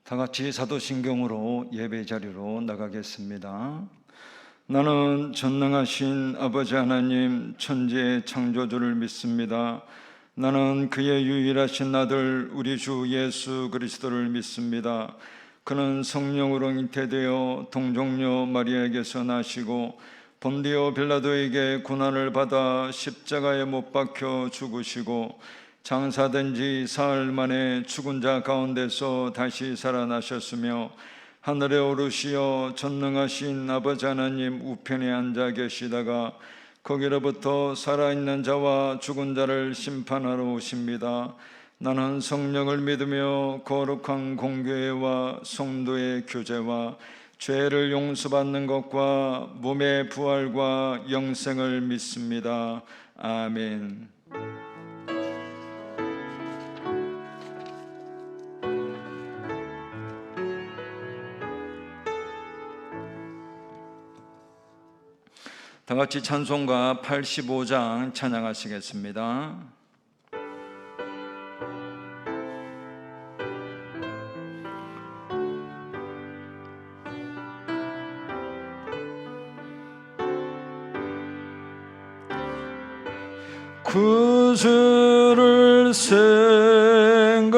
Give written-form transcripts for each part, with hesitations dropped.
다 같이 사도신경으로 예배 자리로 나가겠습니다. 나는 전능하신 아버지 하나님 천지의 창조주를 믿습니다. 나는 그의 유일하신 아들 우리 주 예수 그리스도를 믿습니다. 그는 성령으로 잉태되어 동정녀 마리아에게서 나시고 본디오 빌라도에게 고난을 받아 십자가에 못 박혀 죽으시고 장사된 지 사흘 만에 죽은 자 가운데서 다시 살아나셨으며 하늘에 오르시어 전능하신 아버지 하나님 우편에 앉아 계시다가 거기로부터 살아있는 자와 죽은 자를 심판하러 오십니다. 나는 성령을 믿으며 거룩한 공교회와 성도의 교제와 죄를 용서받는 것과 몸의 부활과 영생을 믿습니다. 아멘. 다 같이 찬송가 85장 찬양하시겠습니다. 구주를 생각만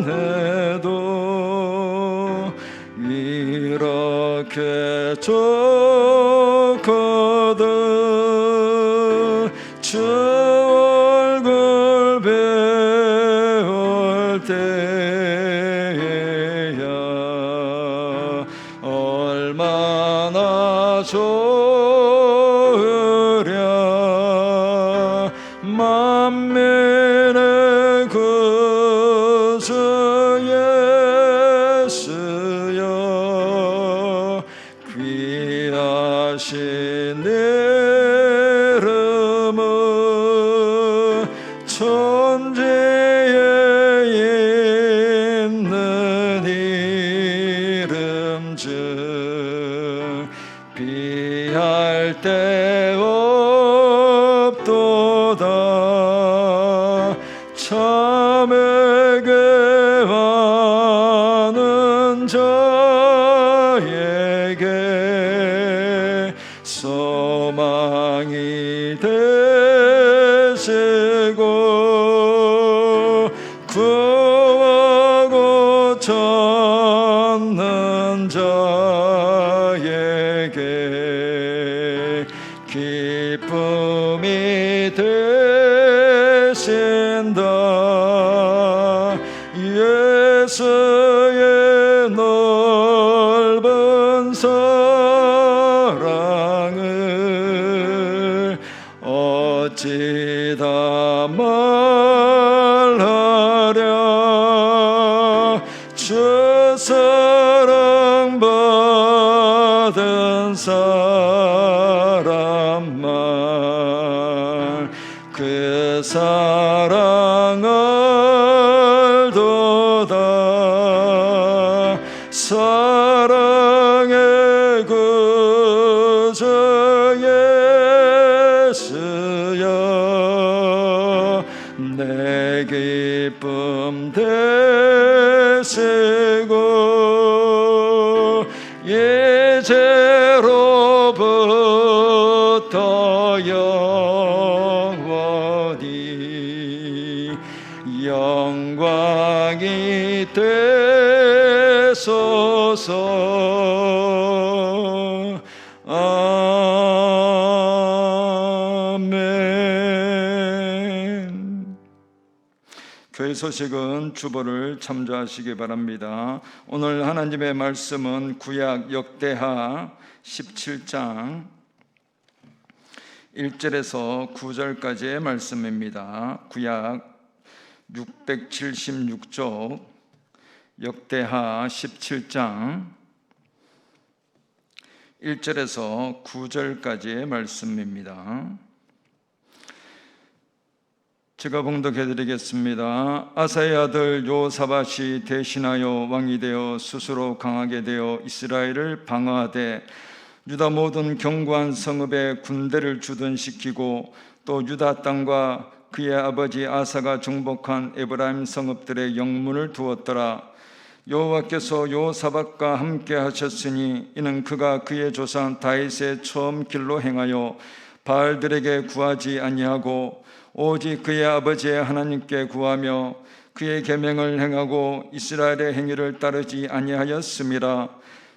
해도 이렇게 좋거든. 주 얼굴 배울 때에야 얼마나 좋으랴. 만민의 구주 예수여 귀하신 이름은 천지에 있는 이름 중 비할 데 없도다. 참에게 하는 자에게 소망이 되시고 구하고 찾는 자에게 기쁨이 되신다. 예수의 넓은 사랑을 어찌 다 말하랴. 주 사랑받은 사람만 그 사랑 알도다. 사랑의 구주 예수여 내 기쁨 되시고 이제로부터 영원히 영광이 되소서. 아멘. 교회 소식은 주보를 참조하시기 바랍니다. 오늘 하나님의 말씀은 구약 역대하 17장 1절에서 9절까지의 말씀입니다. 구약 676쪽 역대하 17장 1절에서 9절까지의 말씀입니다. 제가 봉독해드리겠습니다. 아사의 아들 요사밧이 대신하여 왕이 되어 스스로 강하게 되어 이스라엘을 방어하되 유다 모든 견고한 성읍에 군대를 주둔시키고 또 유다 땅과 그의 아버지 아사가 정복한 에브라임 성읍들의 영문을 두었더라. 여호와께서 여호사밧과 함께 하셨으니 이는 그가 그의 조상 다윗의 처음 길로 행하여 바알들에게 구하지 아니하고 오직 그의 아버지의 하나님께 구하며 그의 계명을 행하고 이스라엘의 행위를 따르지 아니하였음이라.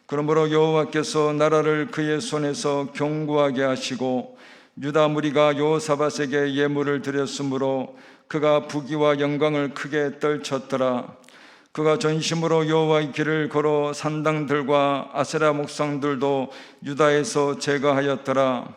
그러므로 여호와께서 나라를 그의 손에서 견고하게 하시고 유다 무리가 여호사밧에게 예물을 드렸으므로 그가 부귀와 영광을 크게 떨쳤더라. 그가 전심으로 여호와의 길을 걸어 산당들과 아세라 목상들도 유다에서 제거하였더라.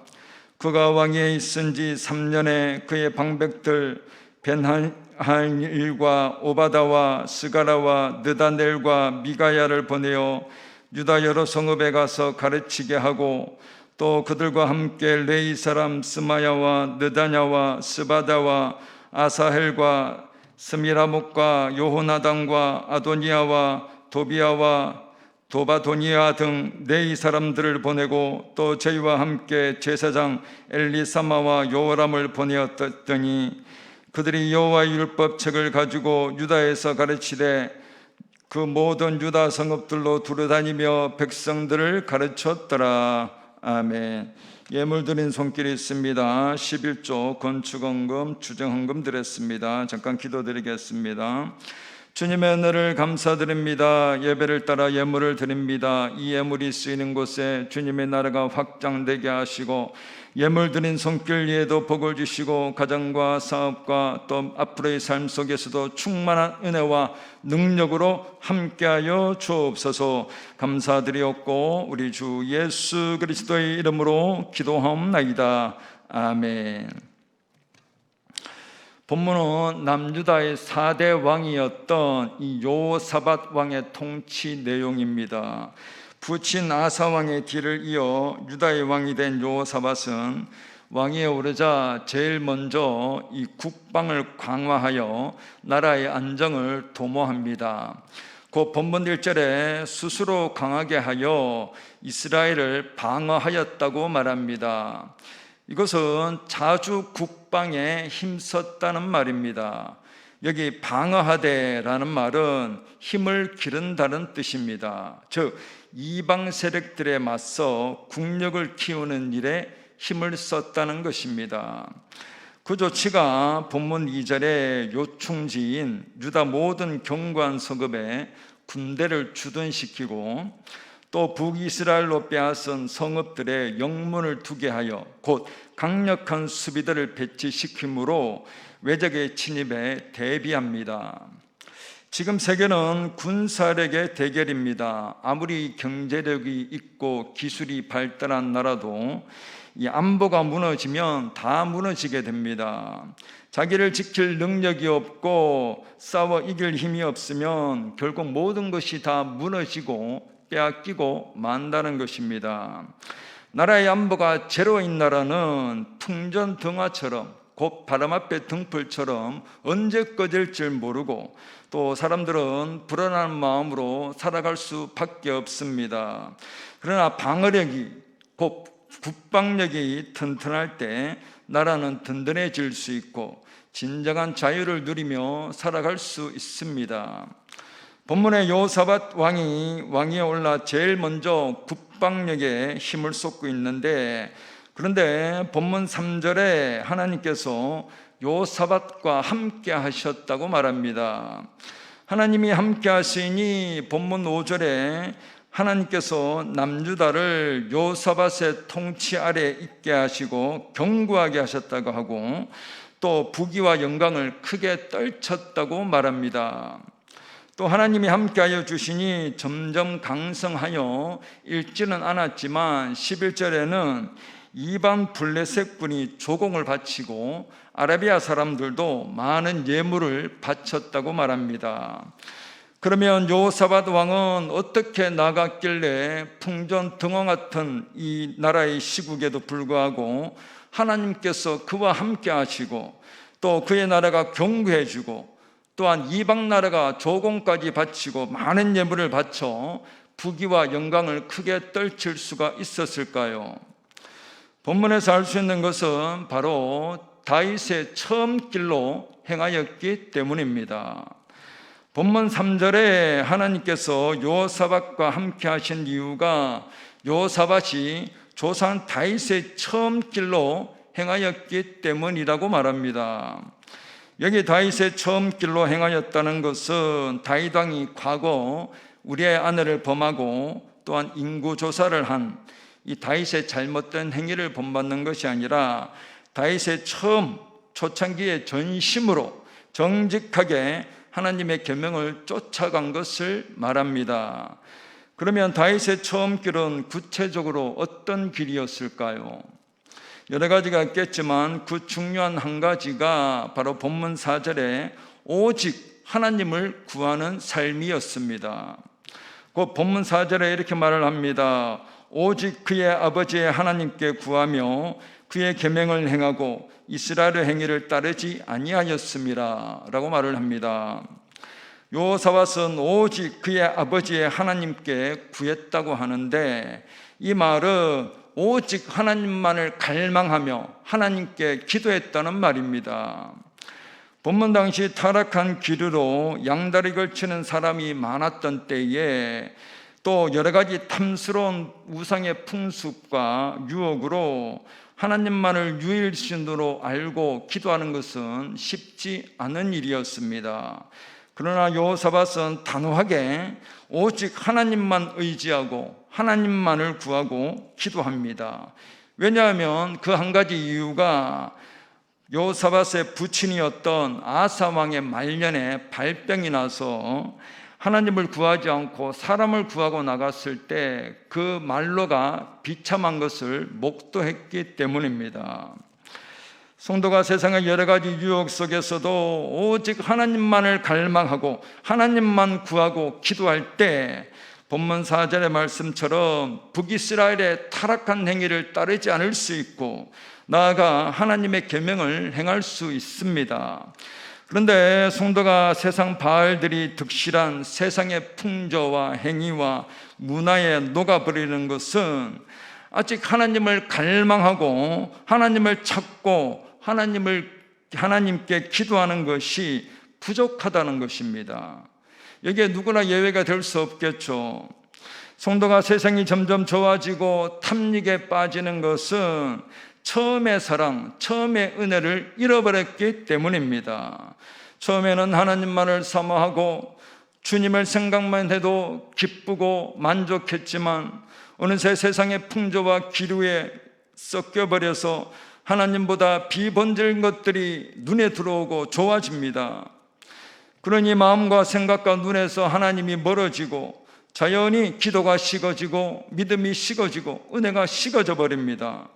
그가 왕위에 있은 지 3년에 그의 방백들 벤하일과 오바다와 스가라와 느다넬과 미가야를 보내어 유다 여러 성읍에 가서 가르치게 하고 또 그들과 함께 레이 사람 스마야와 느다냐와 스바다와 아사헬과 스미라목과 요호나단과 아도니아와 도비아와 도바도니아 등 네이 사람들을 보내고 또 저희와 함께 제사장 엘리사마와 요람을 보내었더니 그들이 여호와의 율법책을 가지고 유다에서 가르치되 그 모든 유다 성읍들로 두루다니며 백성들을 가르쳤더라. 아멘. 예물 드린 손길이 있습니다. 11조 건축헌금 주정헌금 드렸습니다. 잠깐 기도드리겠습니다. 주님의 은혜를 감사드립니다. 예배를 따라 예물을 드립니다. 이 예물이 쓰이는 곳에 주님의 나라가 확장되게 하시고 예물 드린 손길 위에도 복을 주시고 가정과 사업과 또 앞으로의 삶 속에서도 충만한 은혜와 능력으로 함께하여 주옵소서. 감사드리옵고 우리 주 예수 그리스도의 이름으로 기도하옵나이다. 아멘. 본문은 남유다의 4대 왕이었던 이 여호사밧 왕의 통치 내용입니다. 부친 아사 왕의 뒤를 이어 유다의 왕이 된 여호사밧은 왕위에 오르자 제일 먼저 이 국방을 강화하여 나라의 안정을 도모합니다. 그 본문 1절에 스스로 강하게 하여 이스라엘을 방어하였다고 말합니다. 이것은 자주 국방에 힘썼다는 말입니다. 여기 방어하되라는 말은 힘을 기른다는 뜻입니다. 즉 이방 세력들에 맞서 국력을 키우는 일에 힘을 썼다는 것입니다. 그 조치가 본문 2절에 요충지인 유다 모든 견고한 성읍에 군대를 주둔시키고 또 북이스라엘로 빼앗은 성읍들의 영문을 두게 하여 곧 강력한 수비대를 배치시키므로 외적의 침입에 대비합니다. 지금 세계는 군사력의 대결입니다. 아무리 경제력이 있고 기술이 발달한 나라도 이 안보가 무너지면 다 무너지게 됩니다. 자기를 지킬 능력이 없고 싸워 이길 힘이 없으면 결국 모든 것이 다 무너지고 빼앗기고 만다는 것입니다. 나라의 안보가 제로인 나라는 풍전등화처럼 곧 바람 앞에 등불처럼 언제 꺼질지 모르고 또 사람들은 불안한 마음으로 살아갈 수밖에 없습니다. 그러나 방어력이 곧 국방력이 튼튼할 때 나라는 든든해질 수 있고 진정한 자유를 누리며 살아갈 수 있습니다. 본문의 여호사밧 왕이 왕위에 올라 제일 먼저 국방력에 힘을 쏟고 있는데 그런데 본문 3절에 하나님께서 여호사밧과 함께 하셨다고 말합니다. 하나님이 함께 하시니 본문 5절에 하나님께서 남유다를 여호사밧의 통치 아래 있게 하시고 견고하게 하셨다고 하고 또 부귀와 영광을 크게 떨쳤다고 말합니다. 또 하나님이 함께하여 주시니 점점 강성하여 읽지는 않았지만 11절에는 이방 블레셋군이 조공을 바치고 아라비아 사람들도 많은 예물을 바쳤다고 말합니다. 그러면 여호사밧 왕은 어떻게 나갔길래 풍전등화 같은 이 나라의 시국에도 불구하고 하나님께서 그와 함께 하시고 또 그의 나라가 견고해지고 또한 이방 나라가 조공까지 바치고 많은 예물을 바쳐 부귀와 영광을 크게 떨칠 수가 있었을까요? 본문에서 알 수 있는 것은 바로 다윗의 처음 길로 행하였기 때문입니다. 본문 3절에 하나님께서 여호사밧과 함께 하신 이유가 여호사밧이 조상 다윗의 처음 길로 행하였기 때문이라고 말합니다. 여기 다윗의 처음 길로 행하였다는 것은 다윗 왕이 과거 우리의 아내를 범하고 또한 인구조사를 한 이 다윗의 잘못된 행위를 본받는 것이 아니라 다윗의 처음 초창기의 전심으로 정직하게 하나님의 계명을 쫓아간 것을 말합니다. 그러면 다윗의 처음 길은 구체적으로 어떤 길이었을까요? 여러 가지가 있겠지만 그 중요한 한 가지가 바로 본문 4절에 오직 하나님을 구하는 삶이었습니다. 그 본문 4절에 이렇게 말을 합니다. 오직 그의 아버지의 하나님께 구하며 그의 계명을 행하고 이스라엘의 행위를 따르지 아니하였음이라 라고 말을 합니다. 여호사밧은 오직 그의 아버지의 하나님께 구했다고 하는데 이 말은 오직 하나님만을 갈망하며 하나님께 기도했다는 말입니다. 본문 당시 타락한 기류로 양다리 걸치는 사람이 많았던 때에 또 여러 가지 탐스러운 우상의 풍습과 유혹으로 하나님만을 유일신으로 알고 기도하는 것은 쉽지 않은 일이었습니다. 그러나 여호사밧은 단호하게 오직 하나님만 의지하고 하나님만을 구하고 기도합니다. 왜냐하면 그 한 가지 이유가 여호사밧의 부친이었던 아사 왕의 말년에 발병이 나서 하나님을 구하지 않고 사람을 구하고 나갔을 때 그 말로가 비참한 것을 목도했기 때문입니다. 성도가 세상의 여러 가지 유혹 속에서도 오직 하나님만을 갈망하고 하나님만 구하고 기도할 때 본문 4절의 말씀처럼 북이스라엘의 타락한 행위를 따르지 않을 수 있고 나아가 하나님의 계명을 행할 수 있습니다. 그런데 성도가 세상 바알들이 득실한 세상의 풍조와 행위와 문화에 녹아버리는 것은 아직 하나님을 갈망하고 하나님을 찾고 하나님께 기도하는 것이 부족하다는 것입니다. 여기에 누구나 예외가 될 수 없겠죠. 성도가 세상이 점점 좋아지고 탐닉에 빠지는 것은 처음의 사랑, 처음의 은혜를 잃어버렸기 때문입니다. 처음에는 하나님만을 사모하고 주님을 생각만 해도 기쁘고 만족했지만 어느새 세상의 풍조와 기류에 섞여버려서 하나님보다 비본질인 것들이 눈에 들어오고 좋아집니다. 그러니 마음과 생각과 눈에서 하나님이 멀어지고 자연히 기도가 식어지고 믿음이 식어지고 은혜가 식어져 버립니다.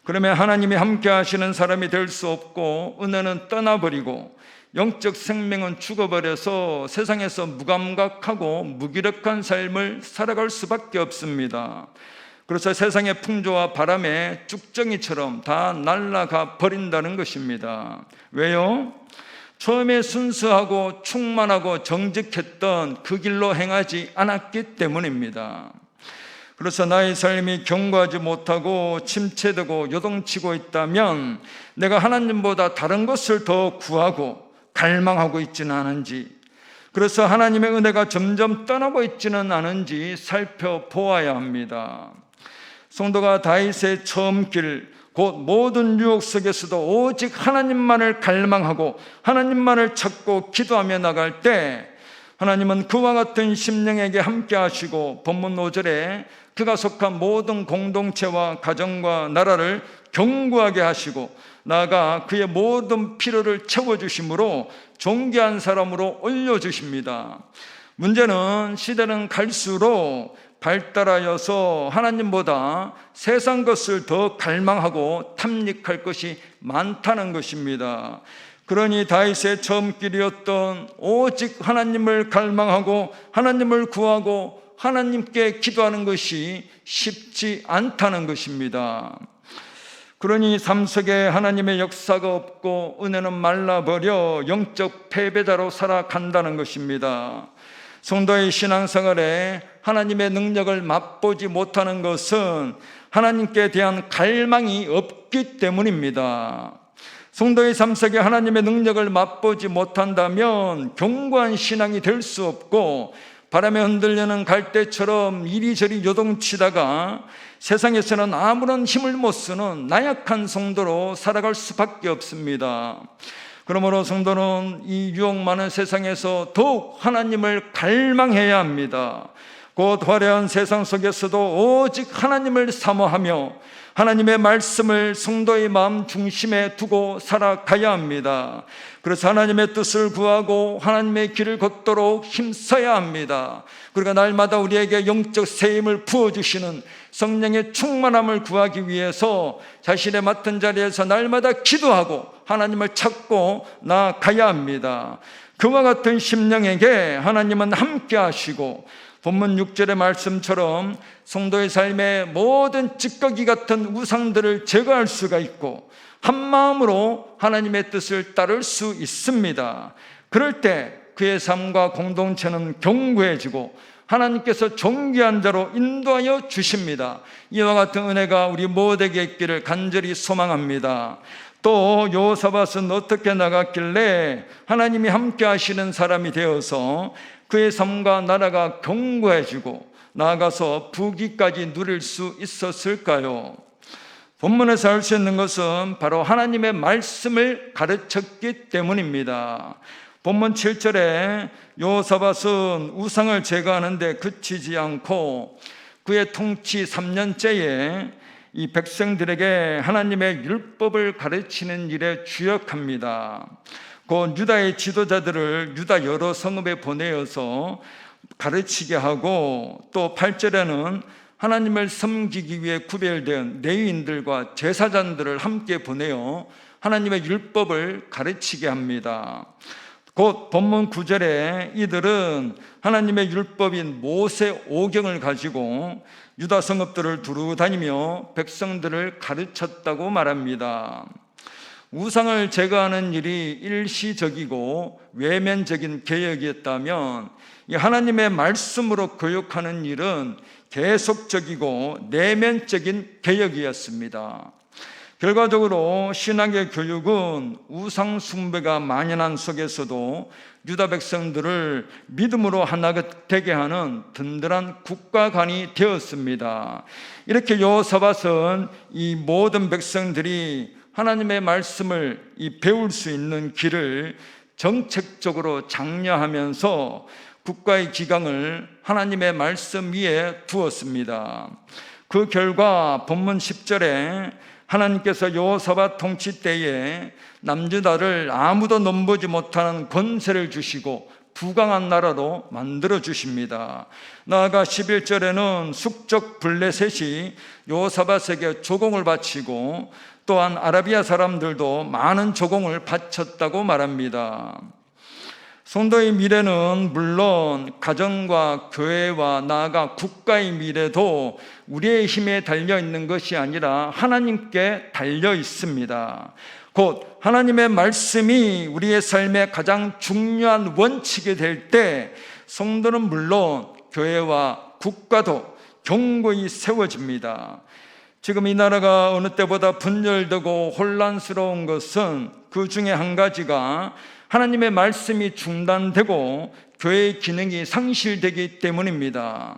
그러면 하나님이 함께 하시는 사람이 될 수 없고 은혜는 떠나버리고 영적 생명은 죽어버려서 세상에서 무감각하고 무기력한 삶을 살아갈 수밖에 없습니다. 그래서 세상의 풍조와 바람에 쭉정이처럼 다 날아가 버린다는 것입니다. 왜요? 처음에 순수하고 충만하고 정직했던 그 길로 행하지 않았기 때문입니다. 그래서 나의 삶이 견고하지 못하고 침체되고 요동치고 있다면 내가 하나님보다 다른 것을 더 구하고 갈망하고 있지는 않은지, 그래서 하나님의 은혜가 점점 떠나고 있지는 않은지 살펴보아야 합니다. 성도가 다윗의 처음 길, 곧 모든 유혹 속에서도 오직 하나님만을 갈망하고 하나님만을 찾고 기도하며 나갈 때 하나님은 그와 같은 심령에게 함께 하시고 본문 5절에 그가 속한 모든 공동체와 가정과 나라를 견고하게 하시고 나아가 그의 모든 필요를 채워주심으로 존귀한 사람으로 올려주십니다. 문제는 시대는 갈수록 발달하여서 하나님보다 세상 것을 더 갈망하고 탐닉할 것이 많다는 것입니다. 그러니 다윗의 처음 길이었던 오직 하나님을 갈망하고 하나님을 구하고 하나님께 기도하는 것이 쉽지 않다는 것입니다. 그러니 삶 속에 하나님의 역사가 없고 은혜는 말라버려 영적 패배자로 살아간다는 것입니다. 성도의 신앙생활에 하나님의 능력을 맛보지 못하는 것은 하나님께 대한 갈망이 없기 때문입니다. 성도의 삶 속에 하나님의 능력을 맛보지 못한다면 견고한 신앙이 될 수 없고, 바람에 흔들리는 갈대처럼 이리저리 요동치다가 세상에서는 아무런 힘을 못 쓰는 나약한 성도로 살아갈 수밖에 없습니다. 그러므로 성도는 이 유혹 많은 세상에서 더욱 하나님을 갈망해야 합니다. 곧 화려한 세상 속에서도 오직 하나님을 사모하며 하나님의 말씀을 성도의 마음 중심에 두고 살아가야 합니다. 그래서 하나님의 뜻을 구하고 하나님의 길을 걷도록 힘써야 합니다. 그러니까 날마다 우리에게 영적 세임을 부어주시는 성령의 충만함을 구하기 위해서 자신의 맡은 자리에서 날마다 기도하고 하나님을 찾고 나아가야 합니다. 그와 같은 심령에게 하나님은 함께 하시고, 본문 6절의 말씀처럼 성도의 삶의 모든 찌꺼기 같은 우상들을 제거할 수가 있고 한 마음으로 하나님의 뜻을 따를 수 있습니다. 그럴 때 그의 삶과 공동체는 견고해지고 하나님께서 존귀한 자로 인도하여 주십니다. 이와 같은 은혜가 우리 모두에게 있기를 간절히 소망합니다. 또 여호사밧은 어떻게 나갔길래 하나님이 함께 하시는 사람이 되어서 그의 삶과 나라가 견고해지고 나아가서 부귀까지 누릴 수 있었을까요? 본문에서 알 수 있는 것은 바로 하나님의 말씀을 가르쳤기 때문입니다. 본문 7절에 여호사밧은 우상을 제거하는 데 그치지 않고 그의 통치 3년째에 이 백성들에게 하나님의 율법을 가르치는 일에 주력합니다. 곧 유다의 지도자들을 유다 여러 성읍에 보내어서 가르치게 하고, 또 8절에는 하나님을 섬기기 위해 구별된 레위인들과 제사장들을 함께 보내어 하나님의 율법을 가르치게 합니다. 곧 본문 9절에 이들은 하나님의 율법인 모세 오경을 가지고 유다 성읍들을 두루 다니며 백성들을 가르쳤다고 말합니다. 우상을 제거하는 일이 일시적이고 외면적인 개혁이었다면 이 하나님의 말씀으로 교육하는 일은 계속적이고 내면적인 개혁이었습니다. 결과적으로 신학의 교육은 우상 숭배가 만연한 속에서도 유다 백성들을 믿음으로 하나 되게 하는 든든한 국가관이 되었습니다. 이렇게 여호사밧은 이 모든 백성들이 하나님의 말씀을 배울 수 있는 길을 정책적으로 장려하면서 국가의 기강을 하나님의 말씀 위에 두었습니다. 그 결과 본문 10절에 하나님께서 여호사밧 통치 때에 남유다를 아무도 넘보지 못하는 권세를 주시고 부강한 나라로 만들어 주십니다. 나아가 11절에는 숙적 블레셋이 여호사밧에게 조공을 바치고 또한 아라비아 사람들도 많은 조공을 바쳤다고 말합니다. 성도의 미래는 물론 가정과 교회와 나아가 국가의 미래도 우리의 힘에 달려 있는 것이 아니라 하나님께 달려 있습니다. 곧 하나님의 말씀이 우리의 삶의 가장 중요한 원칙이 될 때 성도는 물론 교회와 국가도 견고히 세워집니다. 지금 이 나라가 어느 때보다 분열되고 혼란스러운 것은 그 중에 한 가지가 하나님의 말씀이 중단되고 교회의 기능이 상실되기 때문입니다.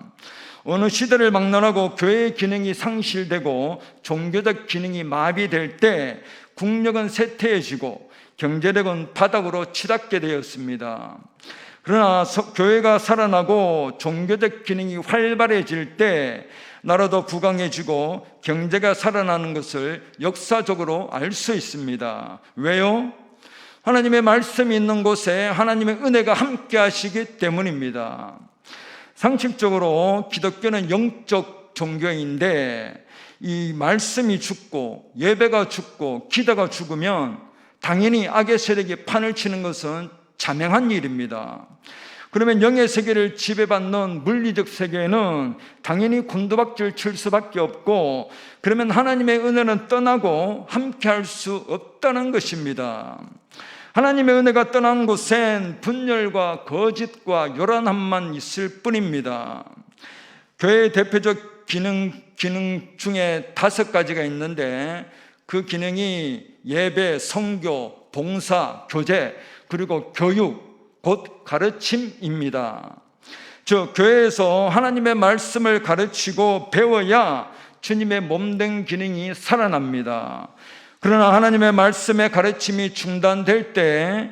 어느 시대를 막론하고 교회의 기능이 상실되고 종교적 기능이 마비될 때 국력은 쇠퇴해지고 경제력은 바닥으로 치닫게 되었습니다. 그러나 교회가 살아나고 종교적 기능이 활발해질 때 나라도 부강해지고 경제가 살아나는 것을 역사적으로 알 수 있습니다. 왜요? 하나님의 말씀이 있는 곳에 하나님의 은혜가 함께 하시기 때문입니다. 상식적으로 기독교는 영적 종교인데 이 말씀이 죽고 예배가 죽고 기도가 죽으면 당연히 악의 세력이 판을 치는 것은 자명한 일입니다. 그러면 영의 세계를 지배받는 물리적 세계는 당연히 곤두박질 칠 수밖에 없고, 그러면 하나님의 은혜는 떠나고 함께할 수 없다는 것입니다. 하나님의 은혜가 떠난 곳엔 분열과 거짓과 요란함만 있을 뿐입니다. 교회의 대표적 기능 중에 5가지가 있는데 그 기능이 예배, 선교, 봉사, 교제, 그리고 교육, 곧 가르침입니다. 즉 교회에서 하나님의 말씀을 가르치고 배워야 주님의 몸된 기능이 살아납니다. 그러나 하나님의 말씀의 가르침이 중단될 때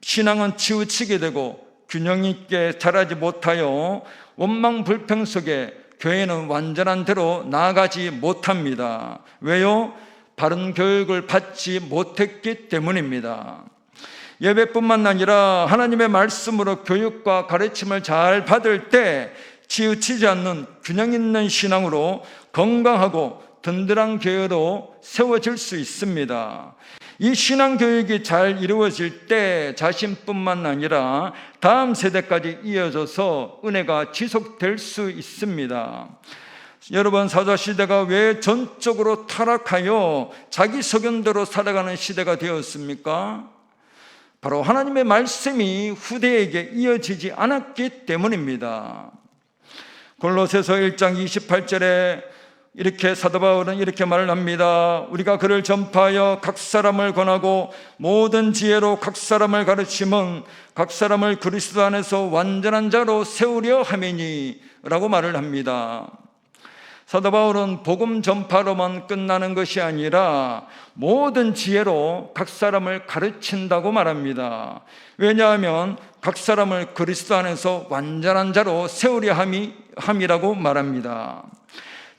신앙은 치우치게 되고 균형 있게 자라지 못하여 원망 불평 속에 교회는 완전한 대로 나아가지 못합니다. 왜요? 바른 교육을 받지 못했기 때문입니다. 예배뿐만 아니라 하나님의 말씀으로 교육과 가르침을 잘 받을 때 치우치지 않는 균형 있는 신앙으로 건강하고 든든한 교회로 세워질 수 있습니다. 이 신앙 교육이 잘 이루어질 때 자신뿐만 아니라 다음 세대까지 이어져서 은혜가 지속될 수 있습니다. 여러분, 사자시대가 왜 전적으로 타락하여 자기 소견대로 살아가는 시대가 되었습니까? 바로 하나님의 말씀이 후대에게 이어지지 않았기 때문입니다. 골로새서 1장 28절에 이렇게 사도 바울은 이렇게 말을 합니다. 우리가 그를 전파하여 각 사람을 권하고 모든 지혜로 각 사람을 가르침은 각 사람을 그리스도 안에서 완전한 자로 세우려 함이니 라고 말을 합니다. 사도 바울은 복음 전파로만 끝나는 것이 아니라 모든 지혜로 각 사람을 가르친다고 말합니다. 왜냐하면 각 사람을 그리스도 안에서 완전한 자로 세우려 함이라고 말합니다.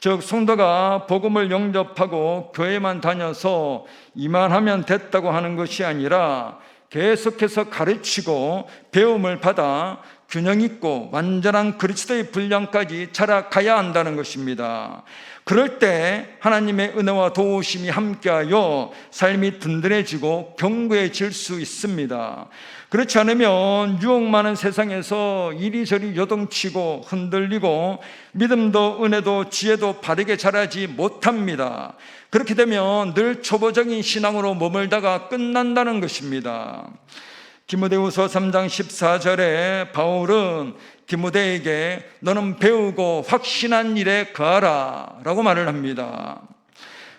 즉 성도가 복음을 영접하고 교회만 다녀서 이만하면 됐다고 하는 것이 아니라 계속해서 가르치고 배움을 받아 균형 있고 완전한 그리스도의 분량까지 자라가야 한다는 것입니다. 그럴 때 하나님의 은혜와 도우심이 함께하여 삶이 든든해지고 견고해질 수 있습니다. 그렇지 않으면 유혹 많은 세상에서 이리저리 요동치고 흔들리고 믿음도 은혜도 지혜도 바르게 자라지 못합니다. 그렇게 되면 늘 초보적인 신앙으로 머물다가 끝난다는 것입니다. 디모데후서 3장 14절에 바울은 디모데에게 너는 배우고 확신한 일에 거하라 라고 말을 합니다.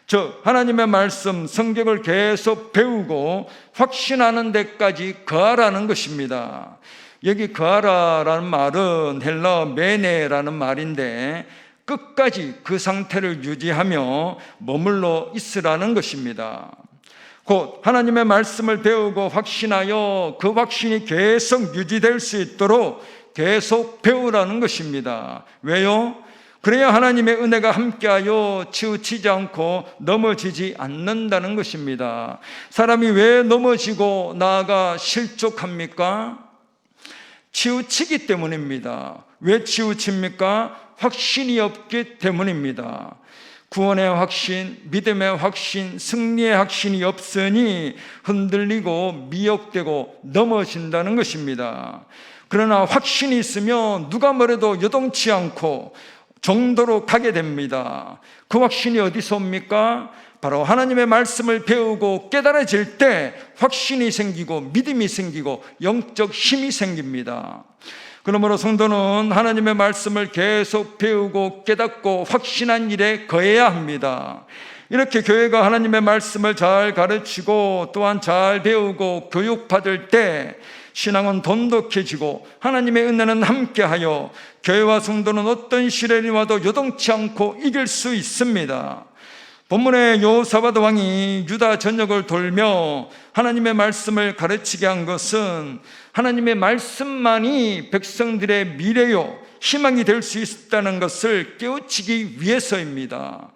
즉 하나님의 말씀, 성경을 계속 배우고 확신하는 데까지 거하라는 것입니다. 여기 거하라라는 말은 헬라어 메네라는 말인데 끝까지 그 상태를 유지하며 머물러 있으라는 것입니다. 곧 하나님의 말씀을 배우고 확신하여 그 확신이 계속 유지될 수 있도록 계속 배우라는 것입니다. 왜요? 그래야 하나님의 은혜가 함께하여 치우치지 않고 넘어지지 않는다는 것입니다. 사람이 왜 넘어지고 나아가 실족합니까? 치우치기 때문입니다. 왜 치우칩니까? 확신이 없기 때문입니다. 구원의 확신, 믿음의 확신, 승리의 확신이 없으니 흔들리고 미혹되고 넘어진다는 것입니다. 그러나 확신이 있으면 누가 뭐래도 요동치 않고 정도로 가게 됩니다. 그 확신이 어디서 옵니까? 바로 하나님의 말씀을 배우고 깨달아질 때 확신이 생기고 믿음이 생기고 영적 힘이 생깁니다. 그러므로 성도는 하나님의 말씀을 계속 배우고 깨닫고 확신한 일에 거해야 합니다. 이렇게 교회가 하나님의 말씀을 잘 가르치고 또한 잘 배우고 교육받을 때 신앙은 돈독해지고 하나님의 은혜는 함께하여 교회와 성도는 어떤 시련이 와도 요동치 않고 이길 수 있습니다. 본문에 여호사밧 왕이 유다 전역을 돌며 하나님의 말씀을 가르치게 한 것은 하나님의 말씀만이 백성들의 미래요 희망이 될 수 있다는 것을 깨우치기 위해서입니다.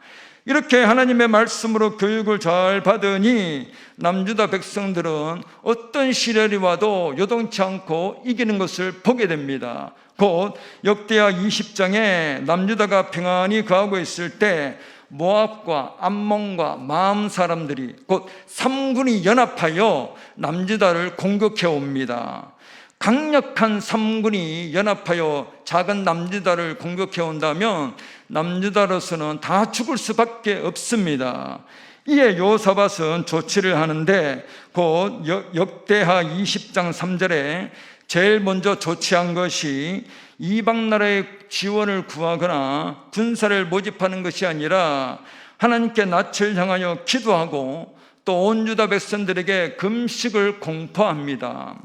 이렇게 하나님의 말씀으로 교육을 잘 받으니 남유다 백성들은 어떤 시련이 와도 요동치 않고 이기는 것을 보게 됩니다. 곧 역대하 20장에 남유다가 평안히 거하고 있을 때 모압과 암몬과 마음 사람들이 곧 3군이 연합하여 남유다를 공격해 옵니다. 강력한 3군이 연합하여 작은 남유다를 공격해 온다면 남유다로서는 다 죽을 수밖에 없습니다. 이에 여호사밧은 조치를 하는데 곧 역대하 20장 3절에 제일 먼저 조치한 것이 이방 나라의 지원을 구하거나 군사를 모집하는 것이 아니라 하나님께 낯을 향하여 기도하고 또 온 유다 백성들에게 금식을 공포합니다.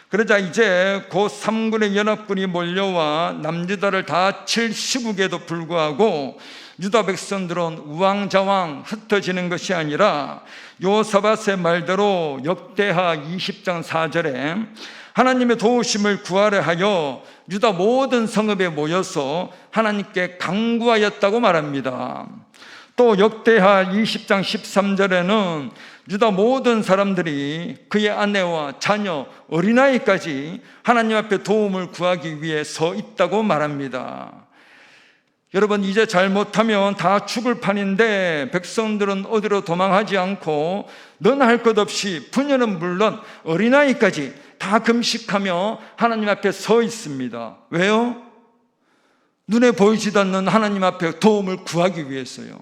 그러자 이제 곧 3군의 연합군이 몰려와 남유다를 다 칠 시국에도 불구하고 유다 백성들은 우왕좌왕 흩어지는 것이 아니라 여호사밧의 말대로 역대하 20장 4절에 하나님의 도우심을 구하려 하여 유다 모든 성읍에 모여서 하나님께 간구하였다고 말합니다. 또 역대하 20장 13절에는 유다 모든 사람들이 그의 아내와 자녀, 어린아이까지 하나님 앞에 도움을 구하기 위해 서 있다고 말합니다. 여러분, 이제 잘못하면 다 죽을 판인데 백성들은 어디로 도망하지 않고 너나 할 것 없이 부녀는 물론 어린아이까지 다 금식하며 하나님 앞에 서 있습니다. 왜요? 눈에 보이지도 않는 하나님 앞에 도움을 구하기 위해서요.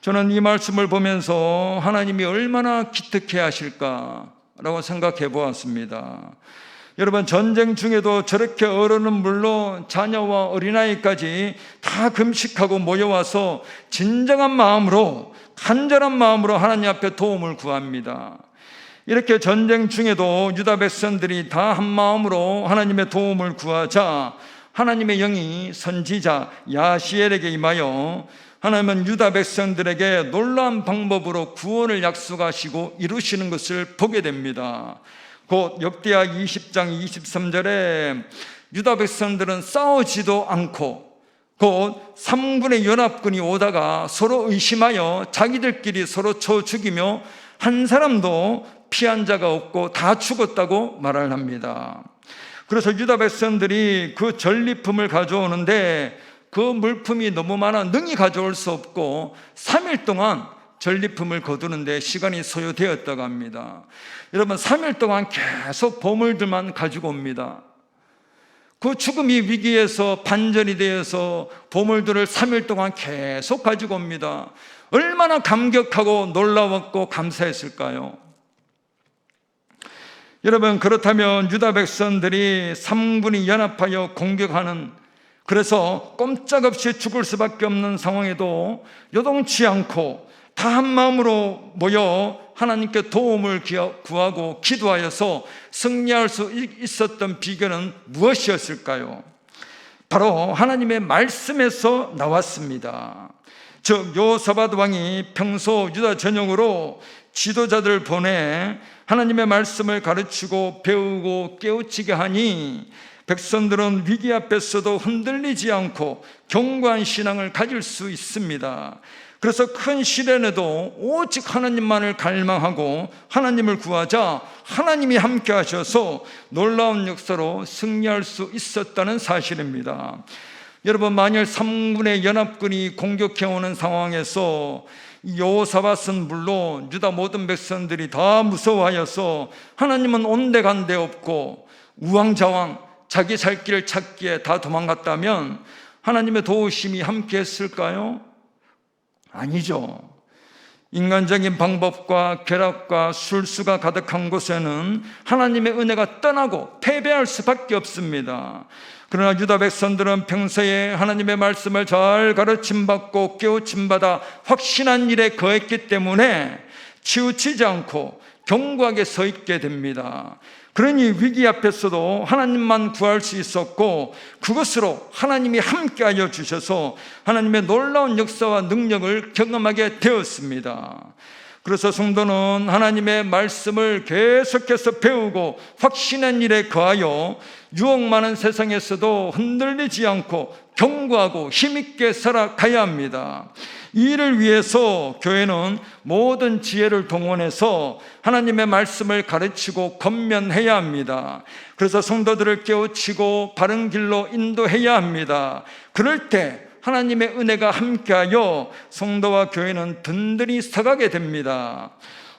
저는 이 말씀을 보면서 하나님이 얼마나 기특해 하실까라고 생각해 보았습니다. 여러분, 전쟁 중에도 저렇게 어른은 물론 자녀와 어린아이까지 다 금식하고 모여와서 진정한 마음으로, 간절한 마음으로 하나님 앞에 도움을 구합니다. 이렇게 전쟁 중에도 유다 백성들이 다 한 마음으로 하나님의 도움을 구하자 하나님의 영이 선지자 야시엘에게 임하여 하나님은 유다 백성들에게 놀라운 방법으로 구원을 약속하시고 이루시는 것을 보게 됩니다. 곧 역대하 20장 23절에 유다 백성들은 싸우지도 않고 곧 3군의 연합군이 오다가 서로 의심하여 자기들끼리 서로 쳐 죽이며 한 사람도 피한 자가 없고 다 죽었다고 말을 합니다. 그래서 유다 백성들이 그 전리품을 가져오는데 그 물품이 너무 많아 능히 가져올 수 없고 3일 동안 전리품을 거두는데 시간이 소요되었다고 합니다. 여러분, 3일 동안 계속 보물들만 가지고 옵니다. 그 죽음이 위기에서 반전이 되어서 보물들을 3일 동안 계속 가지고 옵니다. 얼마나 감격하고 놀라웠고 감사했을까요? 여러분, 그렇다면 유다 백성들이 3군이 연합하여 공격하는, 그래서 꼼짝없이 죽을 수밖에 없는 상황에도 요동치 않고 다 한 마음으로 모여 하나님께 도움을 구하고 기도하여서 승리할 수 있었던 비결은 무엇이었을까요? 바로 하나님의 말씀에서 나왔습니다. 즉 여호사밧 왕이 평소 유다 전역으로 지도자들을 보내 하나님의 말씀을 가르치고 배우고 깨우치게 하니 백성들은 위기 앞에서도 흔들리지 않고 견고한 신앙을 가질 수 있습니다. 그래서 큰 시련에도 오직 하나님만을 갈망하고 하나님을 구하자 하나님이 함께 하셔서 놀라운 역사로 승리할 수 있었다는 사실입니다. 여러분, 만일 3군의 연합군이 공격해오는 상황에서 여호사밧은 물론 유다 모든 백성들이 다 무서워하여서 하나님은 온데간데 없고 우왕좌왕 자기 살 길을 찾기에 다 도망갔다면 하나님의 도우심이 함께 했을까요? 아니죠. 인간적인 방법과 결합과 술수가 가득한 곳에는 하나님의 은혜가 떠나고 패배할 수밖에 없습니다. 그러나 유다 백성들은 평소에 하나님의 말씀을 잘 가르침받고 깨우침받아 확신한 일에 거했기 때문에 치우치지 않고 견고하게 서 있게 됩니다. 그러니 위기 앞에서도 하나님만 구할 수 있었고 그것으로 하나님이 함께하여 주셔서 하나님의 놀라운 역사와 능력을 경험하게 되었습니다. 그래서 성도는 하나님의 말씀을 계속해서 배우고 확신한 일에 거하여 유혹 많은 세상에서도 흔들리지 않고 견고하고 힘있게 살아가야 합니다. 이 일을 위해서 교회는 모든 지혜를 동원해서 하나님의 말씀을 가르치고 권면해야 합니다. 그래서 성도들을 깨우치고 바른 길로 인도해야 합니다. 그럴 때 하나님의 은혜가 함께하여 성도와 교회는 든든히 서가게 됩니다.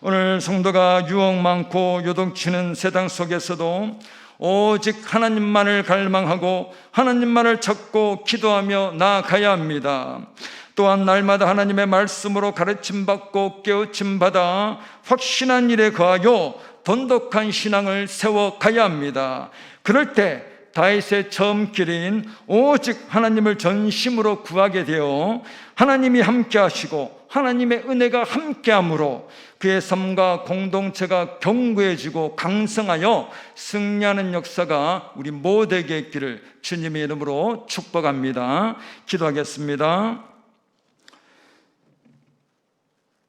오늘 성도가 유혹 많고 요동치는 세상 속에서도 오직 하나님만을 갈망하고 하나님만을 찾고 기도하며 나아가야 합니다. 또한 날마다 하나님의 말씀으로 가르침받고 깨우침받아 확신한 일에 거하여 돈독한 신앙을 세워가야 합니다. 그럴 때 다윗의 처음 길인 오직 하나님을 전심으로 구하게 되어 하나님이 함께 하시고 하나님의 은혜가 함께함으로 그의 삶과 공동체가 견고해지고 강성하여 승리하는 역사가 우리 모두에게 있기를 주님의 이름으로 축복합니다. 기도하겠습니다.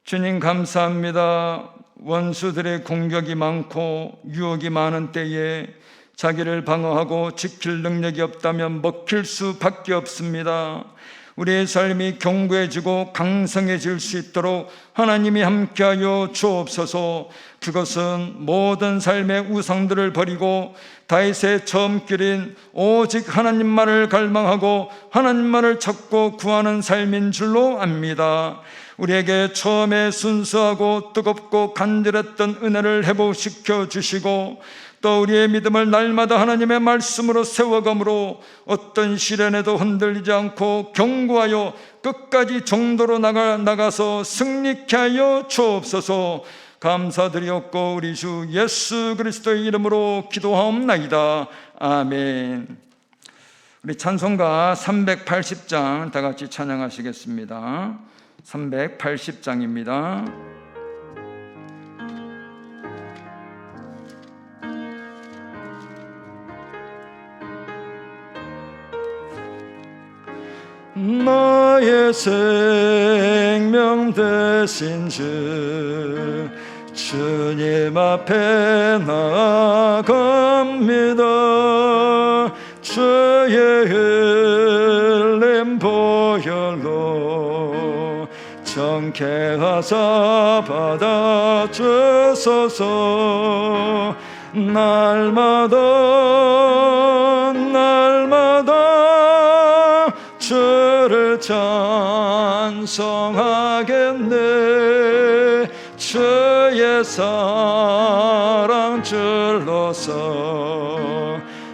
주님 감사합니다. 원수들의 공격이 많고 유혹이 많은 때에 자기를 방어하고 지킬 능력이 없다면 먹힐 수밖에 없습니다. 우리의 삶이 견고해지고 강성해질 수 있도록 하나님이 함께하여 주옵소서. 그것은 모든 삶의 우상들을 버리고 다윗의 처음 길인 오직 하나님만을 갈망하고 하나님만을 찾고 구하는 삶인 줄로 압니다. 우리에게 처음에 순수하고 뜨겁고 간절했던 은혜를 회복시켜 주시고 또 우리의 믿음을 날마다 하나님의 말씀으로 세워감으로 어떤 시련에도 흔들리지 않고 견고하여 끝까지 정도로 나가서 승리케 하여 주옵소서. 감사드리옵고 우리 주 예수 그리스도의 이름으로 기도하옵나이다. 아멘. 우리 찬송가 380장 다 같이 찬양하시겠습니다. 380장입니다. 나의 생명 되신 주 주님 앞에 나아갑니다. 주의 흘린 보혈로 정케하사 받아주소서. 날마다 주를 찬송하겠네. 주의 사랑 줄로서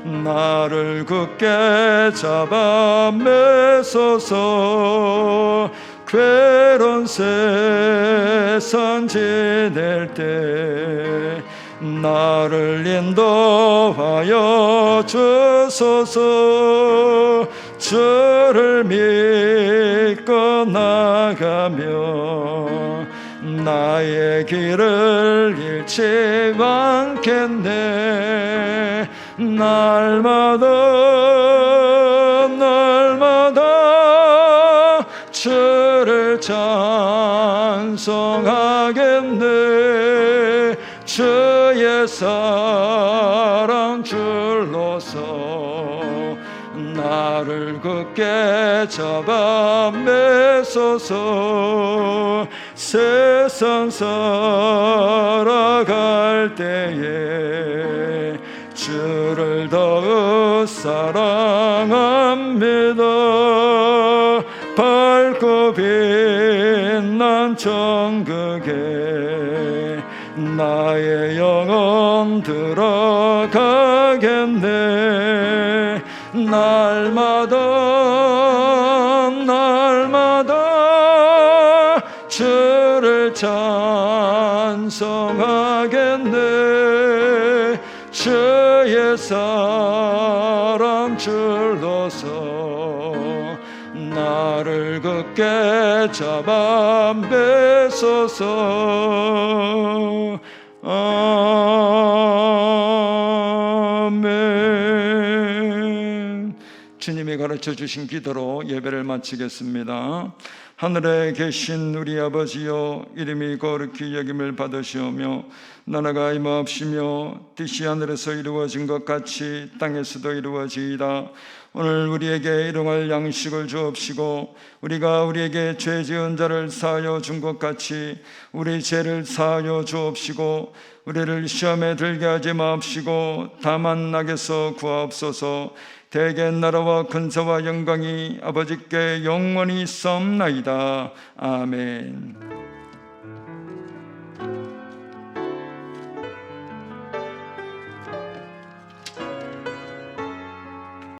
나를 굳게 잡아 매소서. 괴로운 세상 지낼 때 나를 인도하여 주소서. 주를 믿고 나가며 나의 길을 잃지 않겠네. 날마다 주를 찬송하겠네. 주의 사랑 줄로서 나를 굳게 잡아 매소서. 세상 살아갈 때에 주를 더욱 사랑합니다. 밝고 빛난 천국에 나의 영혼 들어가겠네. 날마다 주를 찬송하겠네. 주의 사랑 줄로서 나를 굳게 잡아 매소서. 아멘. 주님이 가르쳐 주신 기도로 예배를 마치겠습니다. 하늘에 계신 우리 아버지여, 이름이 거룩히 여김을 받으시오며 나라가 임하옵시며 뜻이 하늘에서 이루어진 것 같이 땅에서도 이루어지이다. 오늘 우리에게 일용할 양식을 주옵시고 우리가 우리에게 죄 지은 자를 사하여 준 것 같이 우리 죄를 사하여 주옵시고 우리를 시험에 들게 하지 마옵시고 다만 악에서 구하옵소서. 대개 나라와 근세와 영광이 아버지께 영원히 있사옵나이다. 아멘.